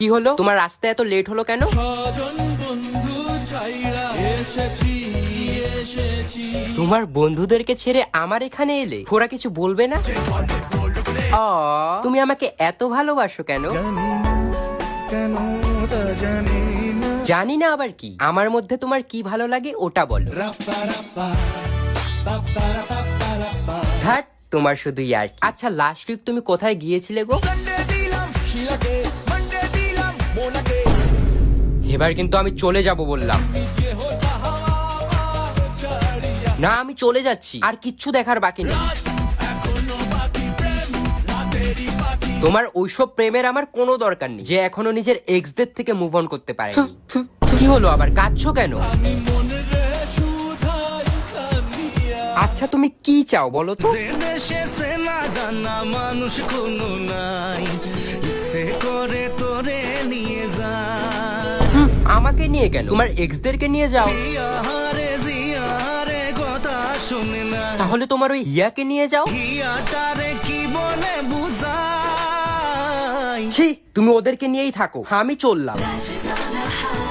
কি হলো, তোমার রাস্তা এত লেট হলো কেন? তোমার বন্ধুদেরকে ছেড়ে আমার এখানে এলে, ওরা কিছু বলবে না? তুমি আমাকে এত ভালোবাসো কেন? জানি না আবার কি? আমার মধ্যে তোমার কি ভালো লাগে ওটা বলো। ধ্যাৎ, তোমার শুধু ইয়ার। আচ্ছা, লাস্ট উইক তুমি কোথায় গিয়েছিলে গো? এবার কিন্তু আমি চলে যাব বললাম। না, আমি চলে যাচ্ছি, আর কিচ্ছু দেখার বাকি নেই। তোমার ওইসব প্রেমের আমার কোনো দরকার নেই, যে এখনো নিজের এক্সদের থেকে মুভ অন করতে পারেনি। কি হলো আবার, কাঁদছো কেন? আচ্ছা, তুমি কি চাও বলো তো? মানুষ কোনো নাই, ইচ্ছে করে তোরে নিয়ে যা। আমাকে নিয়ে কেন? তোমার এক্সদেরকে নিয়ে যাও। কথা শুনে না, তাহলে তোমার ওই হিয়াকে নিয়ে যাও। হিয়াটারে কি বলে বুঝাই? ছি, তুমি ওদেরকে নিয়েই থাকো, আমি চললাম। Life is not a highway.